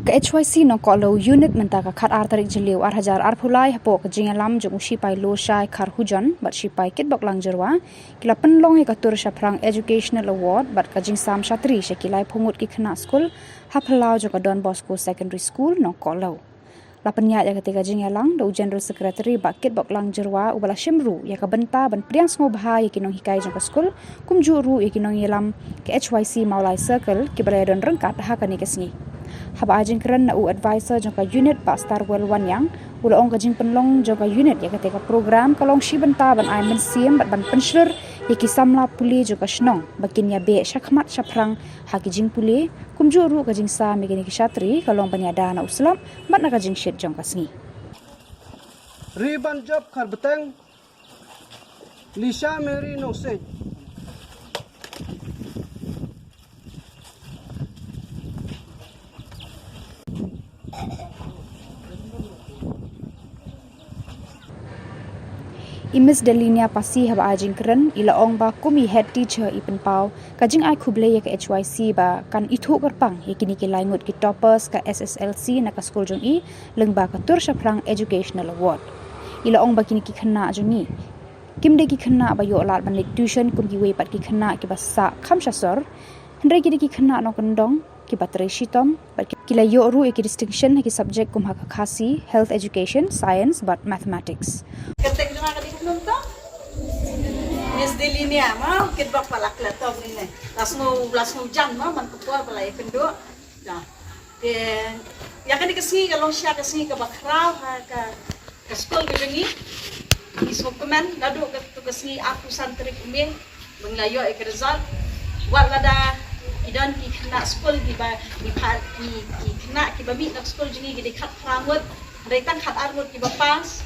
Ke HYC no kolo unit menta ka khat ar tarik jeliu ar hajar ar phulai hapo ka jingalam jong ushi pai lo shai khar hujan bat shi pai kit bok lang jerwa kila penlong ka tur shaprang educational award bat ka jing sam shatri shekilai phungut ki khna school haphalau jo ka Don Bosco secondary school no kolo la penya ya ketika jingalang do general secretary bat kit bok lang jerwa ubala shimru ya ka benta ban priang smo bha ya kinong hikai jong ka school kumju ru ya kinong yelam ke HYC maulai circle ki balai don rengkat ha ka ni kesni haba ajing keren na u advisor jangka unit pak star well wan yang ula ong kajing penlong jangka unit ya ketika program kalong shi benta ban ai men siem ban pensyur yaki samla puli jangka shnong bakin ya be shakmat shaprang haki jing puli kumjuru kajing sa megini kishatri kalong panyada na uslam mat na kajing shit jangka sngi riban job khar beteng Lisa Mary no say Imis Delinia pasi haba ajing keren ila ong ba kumi head teacher ipen pau kajing ai khuble ya ke HYC ba kan ithu kerpang ya kini ke laingut ki toppers ka SSLC na ka school jong i lengba ka tur shaprang educational award ila ong ba kini ki khna jongi kimde ki khna ba yo lat ban tuition kum ki we pat ki khna ki ba sa khamsha sor hndre ki khna no kandong ki batre shitom but kila yo ru ki distinction ki subject kum ha ka khasi health education science but mathematics Ketek jema ka dikum to. Miss Delinia ma kit bak palak la to ni ne. Lasno jam ma man ko pala e kendo. Ja. Te ya kan dikasi kalau sya kasi ka bakrau ha ka school ke bengi. Isok kemen dadu ka tu kasi aku santri kume menglayo e result. Wala da idan ki kena school di ba di kena ki babi nak school jengi di khat pramut. Rekan khat armut ki bapas.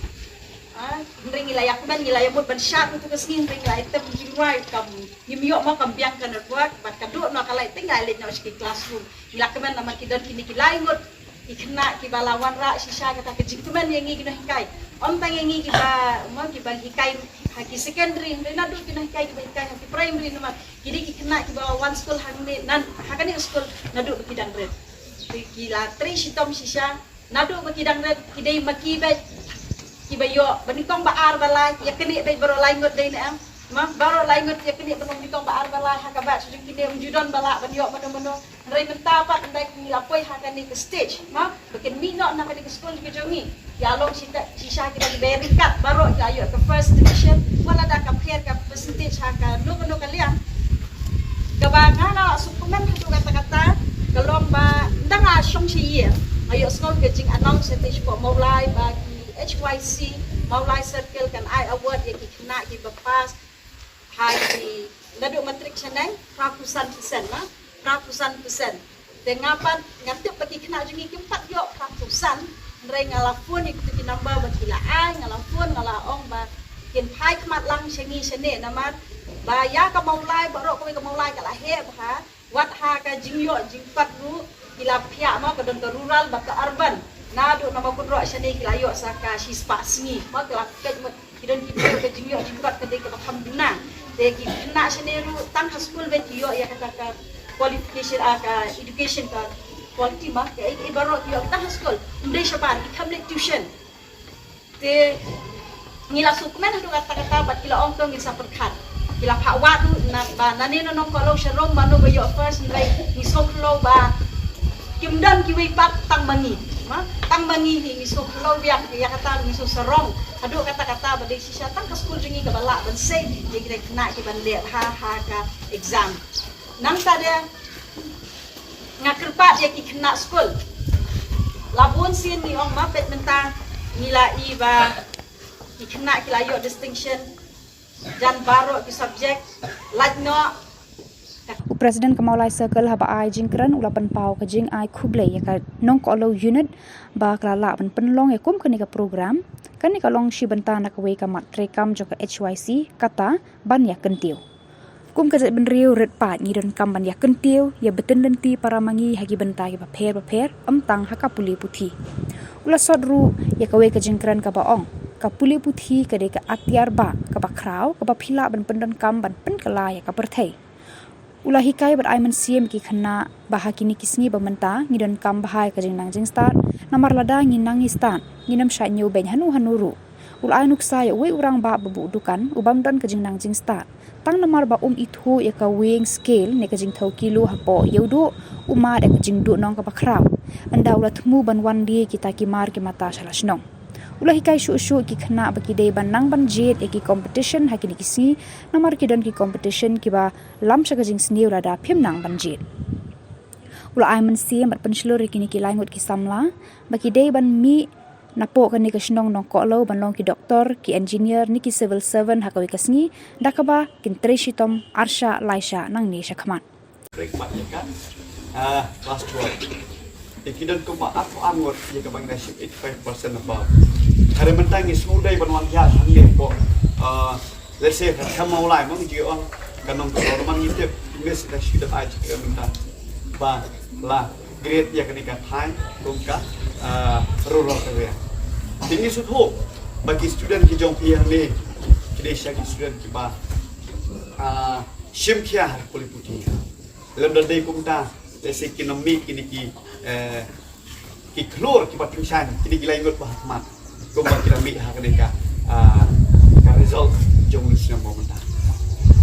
Ring ilaya kuman ilaya mut ban shat tu kesini ring ilaya tem jingwai kam yimyo ma kam biang kan buat bat kadu no kalai tinggal le no ski classroom ila kuman nama kidan kini kilai ngut ikna ki balawan ra sisa kata ke jingkuman yang ngi kina hikai om tang yang ngi ki ba mo ki ban hikai haki secondary rena du kina hikai ki ba hikai haki primary nama kidi ki kena ki ba one school hangni nan hakani school nadu kidang red kila tri sitom sisa nadu kidang red kidai maki ba kibayo banikong baar balay yakini bay baro laingot day na ma baro laingot yakini banikong baar balay hakabat sujud kini umjudon bala banyo mano ray mentapat nday nilapoy hakani ke stage ma bakin mino na kani ke school ke jongi yalong sisa kita berikat baro ayo ke first division wala da compare ka percentage haka no kalian gabanga na suplemen hatu kata-kata kalong ba ndanga syong siye ayo school ke jing announce stage po maulai bagi HYC maulai circle kan ai award yang kena ki bepas hari nadu matrik senang ratusan persen dengapan ngatip bagi kena jungi keempat yo ratusan nrai ngalafun ikut ki nambah bakila ai ngalafun ngalaong ba kin pai kmat lang sengi sene namat ba ya ka maulai baro ko ka maulai ka lahe ba wat ha ka jingyo jingpat ru kila pia ma ka don rural ba ka urban nado nama kudro sene kilayo saka sispa singi magla kajmat kidon kidro ke jingyo jingkat ke dek alhamdulillah de ki na sene ru tang school bet yo ya kata ka qualification ka education ka quality ma ke ibaro yo tang school undai shabar ikamle tuition de ngila sukmen hadu kata bat kila ongtong ngisa perkhat kila phawat na ba nane no kolo sharong manu ba yo first ndai ni soklo ba kimdan kiwi pat tang mangi tang mangi ni so kalau biak ya kata ni so serong adu kata-kata badai sisa tang ke school jengi ke balak ban sei dia kira kena ki ban le ha ka exam nang tada ngakerpat dia ki kena school labun sin ni ong mapet mentang nila iba ki kena ki layo distinction dan baro ki subject lajno Presiden Kemaulai Circle haba ai jingkran ulapan pau ka jing ai khuble ya ka nong ko lo unit ba klala ban penlong ya kum kani ka program kani ka long shi banta na ka we ka mat trekam jo ka HYC kata ban ya kentiu kum ka ben riu ret pa ni don kam ban ya kentiu ya beten lenti para mangi hagi banta ya pher amtang haka puli puthi ula sodru ya ka we ka jingkran ka baong ka puli puthi ka de ka atiar ba ka ba krau ka ba phila ban pendan kam ban pen kala ya ka perthai Ulah hikai ber aiman siem ki khana bahakini kisngi bamenta ngidon kam bahai ka jingnang jing start namar lada nginang stan nginam sha nyu ben hanuru ul ainuk sai we urang ba babu dukan ubam dan ka jingnang jing start tang namar ba ithu ya ka weighing scale ne ka jing thau kilo hapo yodo umar ka jing du nong ka bakrau anda ulat mu ban wan die kita ki mar ki mata shalashnong ulah hikai shu ki khana ba ki dei ban nang ban jet ki competition hakini kisi namar ki don ki competition ki ba lam sha ka jing sniu la da phim nang ban jet ulah ai man si mat penslur kini ki langut ki samla ba ki dei ban mi napo kan ni ka shnong nong ko lo ban long ki doktor ki engineer ni ki civil servant hakawi kasngi dakaba kin treshitom arsha laisha nang ni shakman kebanyakan last word ikidan ko ma ako angot ya kabang nasib 85% above hari mentang is mudai banwan ya hange po let's say ka mau lai mong ji on kanong ko man yitep mes da shida aj ka mentang ba la grade ya kanika thai kumka rural area ini sudho bagi student ki jong pia ni kidesha ki student ki ba shimkhia poliputi london dei kumta let's say economic kini ki klor ki batushan kini gilai ngot bahmat ko ba kira mi ha kadeka ka result jong wisna momenta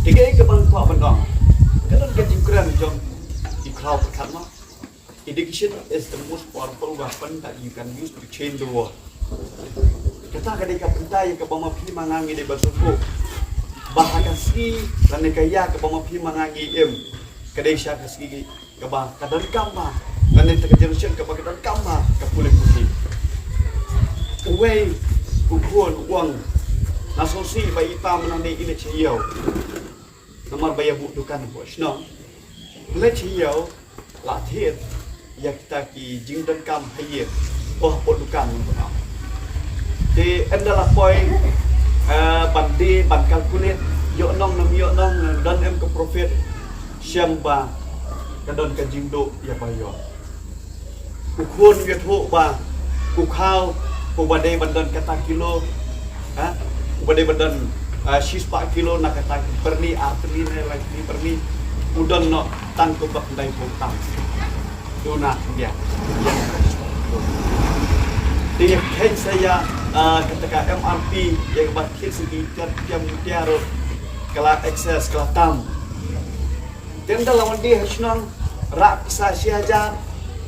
tiga ke bang ko bandong kadon ke jingkran jong ki crowd khatma education is the most powerful weapon that you can use to change the world kata kadeka pentai ke bama pi mangangi de basuko bahaka ski lan kaya ke bama pi mangangi kadesha kaski ke ba kadan kama dan itu generation kebagian kama kapulih putih. Uway ukuan uang nasosi bayi tam nanti ini ciau. Nomor bayar butuhkan bos. No, ini ciau latihan yang kita ki jingdan kam hayir. Oh butuhkan untuk apa? Di adalah poin bandi ban kalkulit. Yuk nong dan ke profit siamba kadon ka jingdo ya bayo. Ukun ya thu ba ukau ubade bandan kata kilo ubade bandan 6 kilo nak kata perni artri ne lagi perni udon no tan ko bak dai potang dona dia dia kan saya kata MRP yang bakit segi jam tiaro kala excess kala tam tenda lawan dia hasnang rak sa siajar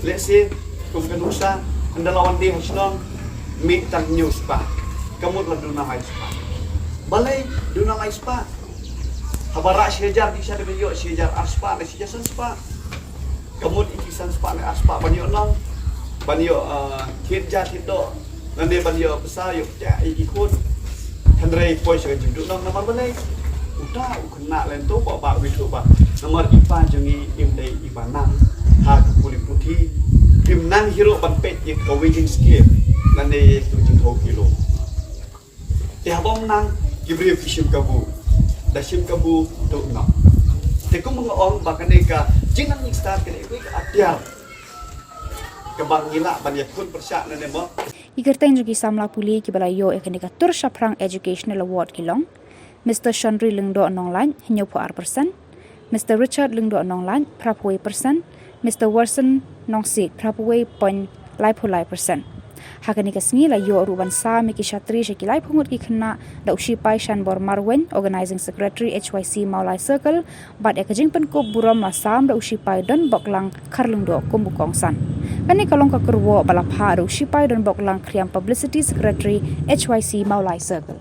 let's say kumkan usa anda lawan dia hasnang meet tang news pa kamu la duna mai spa balai duna mai spa habara siajar di sada yo siajar aspa na siasan spa kamu ikisan spa na aspa banyo nang banyo kirja tido nande banyo besar yo ja ikikun handrai poi sa jinduk nang nama balai udah kena lento ba witu ba nomor ipan jungi imdai ibanang ha kulit putih imnan hero banpet yang weighing scale nande 7 kilo te habom nang gibri fishim kabu dashim kabu do na te ko mga ong bakaneka jinang ni start kene ko atyar kabang gila ban yakun persyak nane mo igertain jugi samla puli ki balayo ekanika tur shaprang educational award kilong Mr. Chandri Lingdo Nonglan, Hinyo po 4%, Mr. Richard Lingdo Nonglan, Prapway percent, Mr. Warson Nongsik, Prapway point Laipulai percent. Hakani kasngi la yo ruban sa miki shatri shekilai pungut ki khna da ushipai Shanbor Marwen, Organizing Secretary HYC Maulai Circle, bad ekajing pen ko buram la sam da ushipai don boklang Karlungdo kumbukong san. Kani kalong ka kurwo balapha da ushipai don boklang Kriam Publicity Secretary HYC Maulai Circle.